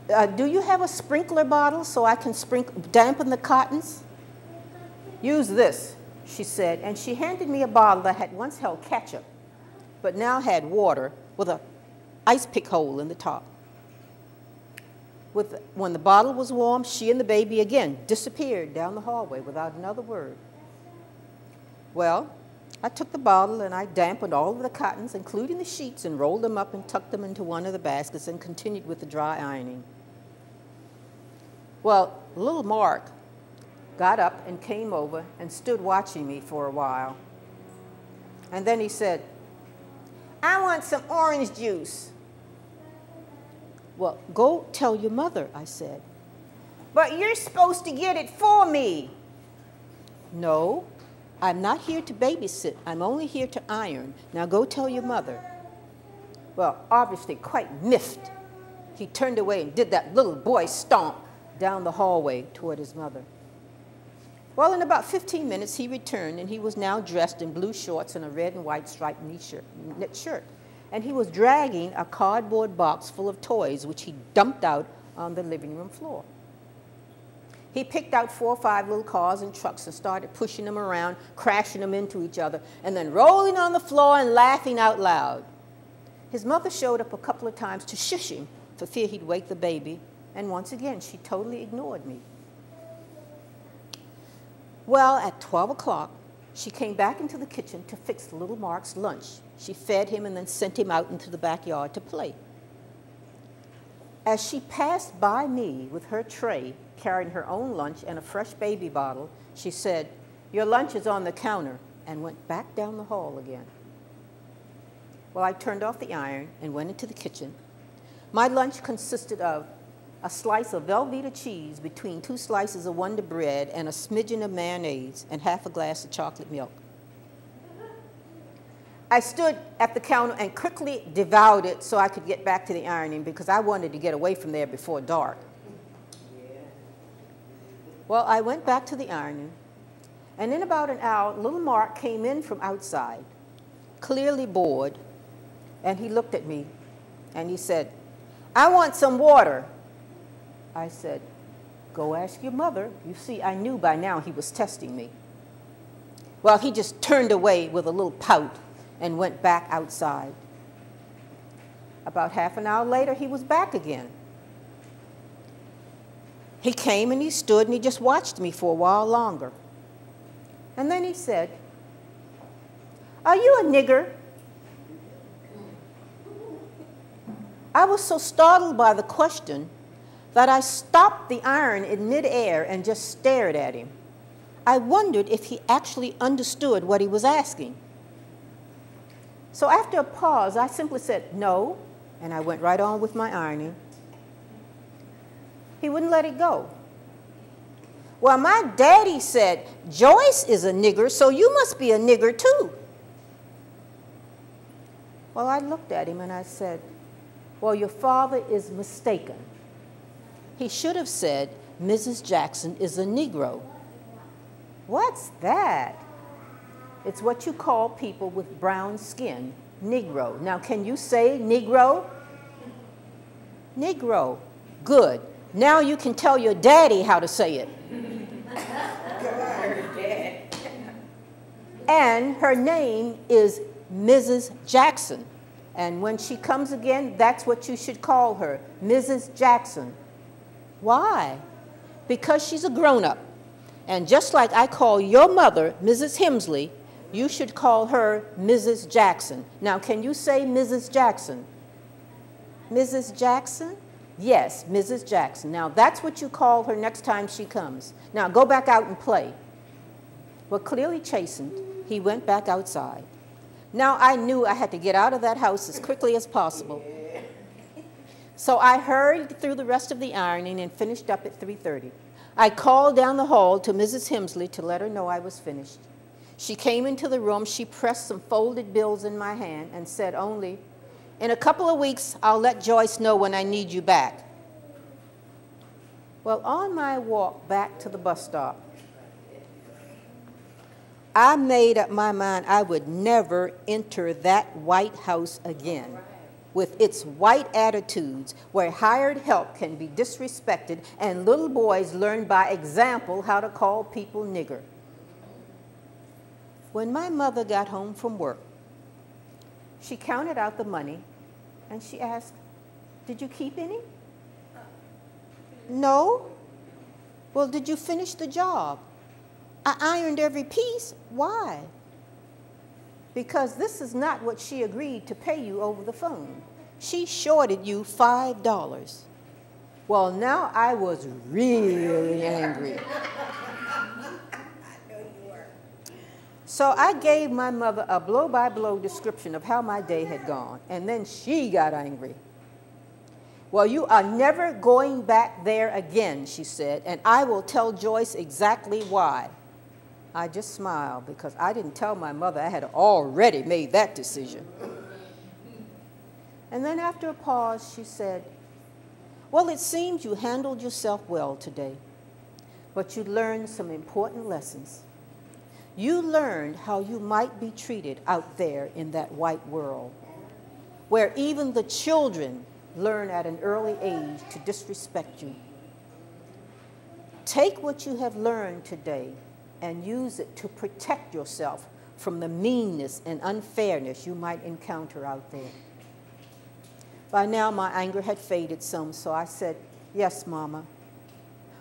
Do you have a sprinkler bottle so I can dampen the cottons? Use this, she said, and she handed me a bottle that had once held ketchup, but now had water with an ice pick hole in the top. When the bottle was warm, she and the baby again disappeared down the hallway without another word. Well, I took the bottle and I dampened all of the cottons, including the sheets, and rolled them up and tucked them into one of the baskets and continued with the dry ironing. Well, little Mark got up and came over and stood watching me for a while. And then he said, "I want some orange juice." "Well, go tell your mother," I said. "But you're supposed to get it for me." "No, I'm not here to babysit. I'm only here to iron. Now go tell your mother." Well, obviously quite miffed, he turned away and did that little boy stomp down the hallway toward his mother. Well, in about 15 minutes, he returned, and he was now dressed in blue shorts and a red and white striped knit shirt. And he was dragging a cardboard box full of toys, which he dumped out on the living room floor. He picked out 4 or 5 little cars and trucks and started pushing them around, crashing them into each other, and then rolling on the floor and laughing out loud. His mother showed up a couple of times to shush him for fear he'd wake the baby, and once again, she totally ignored me. Well, at 12 o'clock, she came back into the kitchen to fix little Mark's lunch. She fed him and then sent him out into the backyard to play. As she passed by me with her tray, carrying her own lunch and a fresh baby bottle, she said, "Your lunch is on the counter," and went back down the hall again. Well, I turned off the iron and went into the kitchen. My lunch consisted of a slice of Velveeta cheese between 2 slices of Wonder Bread and a smidgen of mayonnaise and half a glass of chocolate milk. I stood at the counter and quickly devoured it so I could get back to the ironing because I wanted to get away from there before dark. Well, I went back to the ironing, and in about an hour, little Mark came in from outside, clearly bored, and he looked at me and he said, "I want some water." I said, "Go ask your mother." You see, I knew by now he was testing me. Well, he just turned away with a little pout and went back outside. About half an hour later, he was back again. He came and he stood and he just watched me for a while longer. And then he said, "Are you a nigger?" I was so startled by the question that I stopped the iron in midair and just stared at him. I wondered if he actually understood what he was asking. So after a pause, I simply said, "No," and I went right on with my ironing. He wouldn't let it go. "Well, my daddy said, Joyce is a nigger, so you must be a nigger too." Well, I looked at him and I said, "Well, your father is mistaken. He should have said, Mrs. Jackson is a Negro." "What's that?" "It's what you call people with brown skin, Negro. Now, can you say Negro?" "Negro. Good. Now you can tell your daddy how to say it." "And her name is Mrs. Jackson. And when she comes again, that's what you should call her, Mrs. Jackson." "Why?" "Because she's a grown-up. And just like I call your mother Mrs. Hemsley, you should call her Mrs. Jackson. Now, can you say Mrs. Jackson?" "Mrs. Jackson?" "Yes, Mrs. Jackson. Now, that's what you call her next time she comes. Now, go back out and play." Well, clearly chastened, he went back outside. Now, I knew I had to get out of that house as quickly as possible. So I hurried through the rest of the ironing and finished up at 3:30. I called down the hall to Mrs. Hemsley to let her know I was finished. She came into the room, she pressed some folded bills in my hand and said only, "In a couple of weeks, I'll let Joyce know when I need you back." Well, on my walk back to the bus stop, I made up my mind I would never enter that White House again. with its white attitudes, where hired help can be disrespected and little boys learn by example how to call people nigger. When my mother got home from work, she counted out the money and she asked, "Did you keep any?" "No." "Well, did you finish the job?" "I ironed every piece." "Why?" "Because this is not what she agreed to pay you over the phone. She shorted you $5. Well, now I was really angry. So I gave my mother a blow-by-blow description of how my day had gone, and then she got angry. "Well, you are never going back there again," she said, "and I will tell Joyce exactly why." I just smiled because I didn't tell my mother I had already made that decision. And then after a pause, she said, "Well, it seems you handled yourself well today, but you learned some important lessons. You learned how you might be treated out there in that white world, where even the children learn at an early age to disrespect you. Take what you have learned today and use it to protect yourself from the meanness and unfairness you might encounter out there." By now, my anger had faded some, so I said, "Yes, Mama."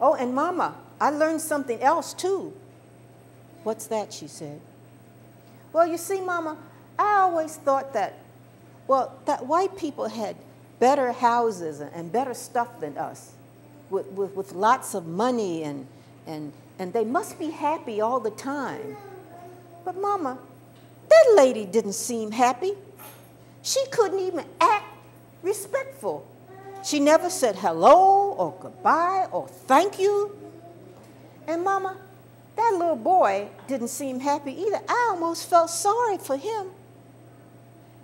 "Oh, and Mama, I learned something else too." "What's that?" she said. "Well, you see, Mama, I always thought that white people had better houses and better stuff than us, with lots of money, and they must be happy all the time. But Mama, that lady didn't seem happy. She couldn't even act respectful. She never said hello or goodbye or thank you. And Mama, that little boy didn't seem happy either. I almost felt sorry for him.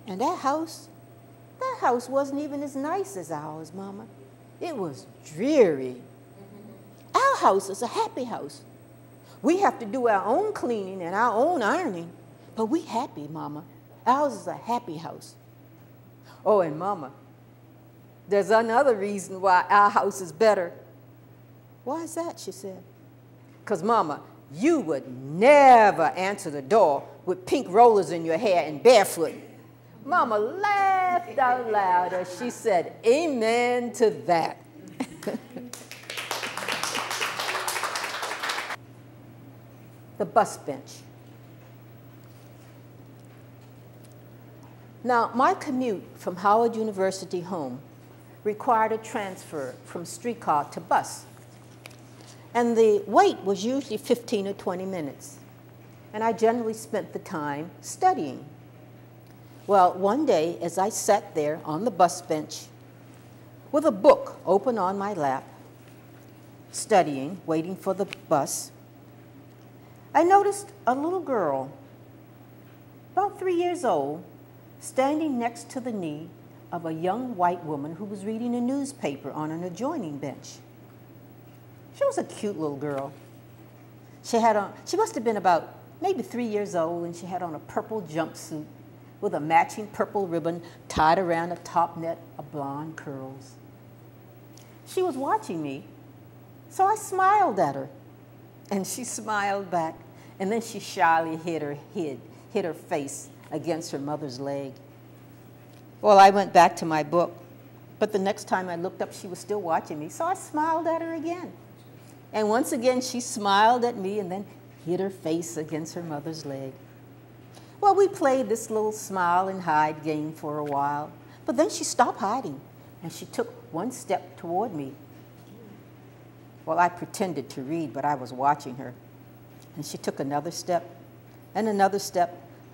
And that house wasn't even as nice as ours, Mama. It was dreary. Our house is a happy house. We have to do our own cleaning and our own ironing, but we happy, Mama. Ours is a happy house. Oh, and Mama, there's another reason why our house is better." "Why is that?" she said. "'Cause Mama, you would never answer the door with pink rollers in your hair and barefoot." Mama laughed out loud as she said, "Amen to that." The bus bench. Now, my commute from Howard University home required a transfer from streetcar to bus. And the wait was usually 15 or 20 minutes. And I generally spent the time studying. Well, one day, as I sat there on the bus bench with a book open on my lap, studying, waiting for the bus, I noticed a little girl, about 3 years old, standing next to the knee of a young white woman who was reading a newspaper on an adjoining bench. She was a cute little girl. She must have been about maybe 3 years old, and she had on a purple jumpsuit with a matching purple ribbon tied around a top net of blonde curls. She was watching me, so I smiled at her, and she smiled back, and then she shyly hid her face against her mother's leg. Well, I went back to my book, but the next time I looked up, she was still watching me, so I smiled at her again. And once again, she smiled at me and then hid her face against her mother's leg. Well, we played this little smile and hide game for a while, but then she stopped hiding, and she took one step toward me. Well, I pretended to read, but I was watching her. And she took another step,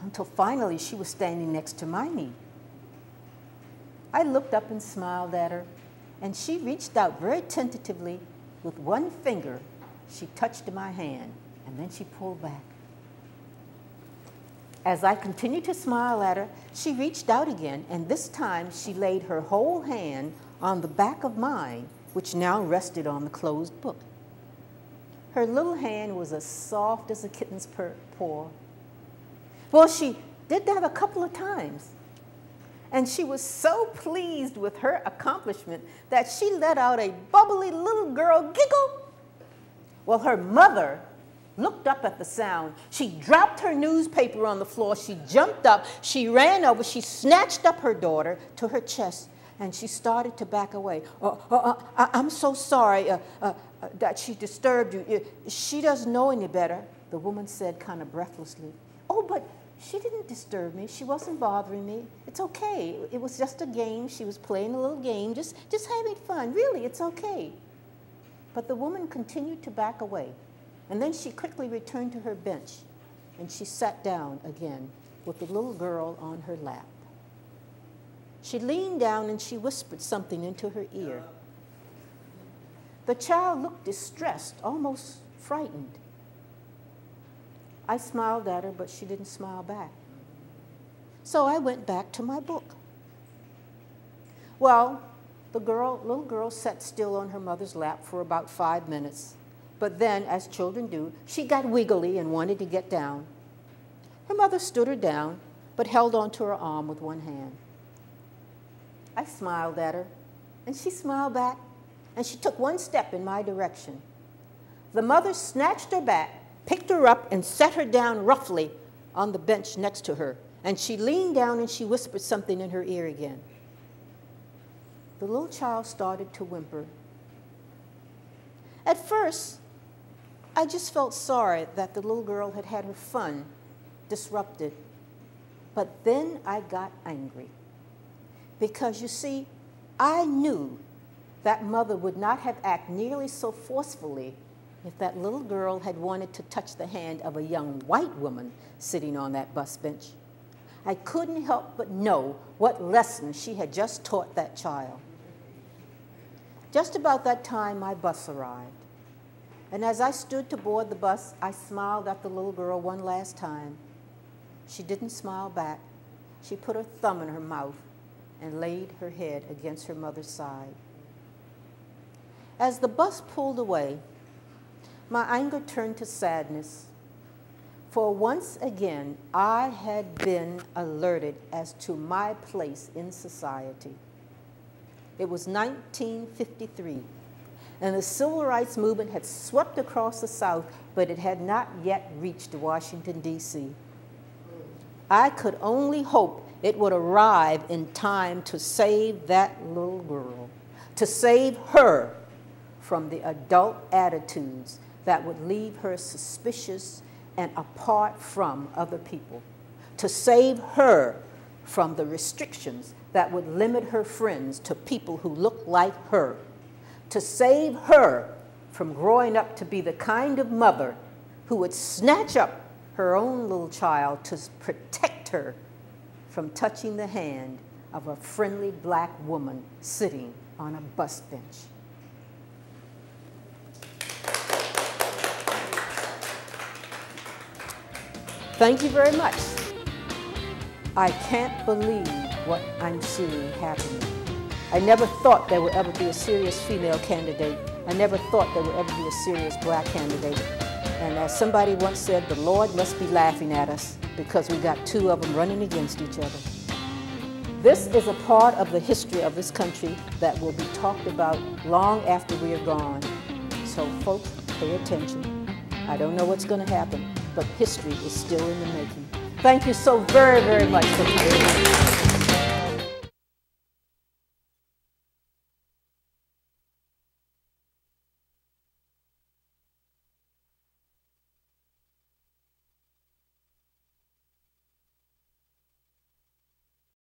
until finally she was standing next to my knee. I looked up and smiled at her, and she reached out very tentatively. With one finger, she touched my hand, and then she pulled back. As I continued to smile at her, she reached out again, and this time she laid her whole hand on the back of mine, which now rested on the closed book. Her little hand was as soft as a kitten's paw. Well, she did that a couple of times. And she was so pleased with her accomplishment that she let out a bubbly little girl giggle. Well, her mother looked up at the sound. She dropped her newspaper on the floor. She jumped up. She ran over. She snatched up her daughter to her chest, and she started to back away. I'm so sorry that she disturbed you. She doesn't know any better, the woman said kind of breathlessly. Oh, but she didn't disturb me. She wasn't bothering me. It's okay. It was just a game. She was playing a little game, just having fun. Really, it's okay. But the woman continued to back away. And then she quickly returned to her bench, and she sat down again with the little girl on her lap. She leaned down and she whispered something into her ear. The child looked distressed, almost frightened. I smiled at her, but she didn't smile back. So I went back to my book. Well, the little girl sat still on her mother's lap for about 5 minutes. But then, as children do, she got wiggly and wanted to get down. Her mother stood her down, but held onto her arm with one hand. I smiled at her, and she smiled back, and she took one step in my direction. The mother snatched her back, picked her up, and set her down roughly on the bench next to her. And she leaned down and she whispered something in her ear again. The little child started to whimper. At first, I just felt sorry that the little girl had had her fun disrupted. But then I got angry. Because, you see, I knew that mother would not have acted nearly so forcefully if that little girl had wanted to touch the hand of a young white woman sitting on that bus bench. I couldn't help but know what lesson she had just taught that child. Just about that time, my bus arrived. And as I stood to board the bus, I smiled at the little girl one last time. She didn't smile back. She put her thumb in her mouth and laid her head against her mother's side. As the bus pulled away, my anger turned to sadness. For once again, I had been alerted as to my place in society. It was 1953. And the civil rights movement had swept across the South, but it had not yet reached Washington, D.C. I could only hope it would arrive in time to save that little girl, to save her from the adult attitudes that would leave her suspicious and apart from other people, to save her from the restrictions that would limit her friends to people who looked like her, to save her from growing up to be the kind of mother who would snatch up her own little child to protect her from touching the hand of a friendly black woman sitting on a bus bench. Thank you very much. I can't believe what I'm seeing happening. I never thought there would ever be a serious female candidate. I never thought there would ever be a serious black candidate. And as somebody once said, the Lord must be laughing at us because we got two of them running against each other. This is a part of the history of this country that will be talked about long after we are gone. So folks, pay attention. I don't know what's going to happen, but history is still in the making. Thank you so very, very much for coming.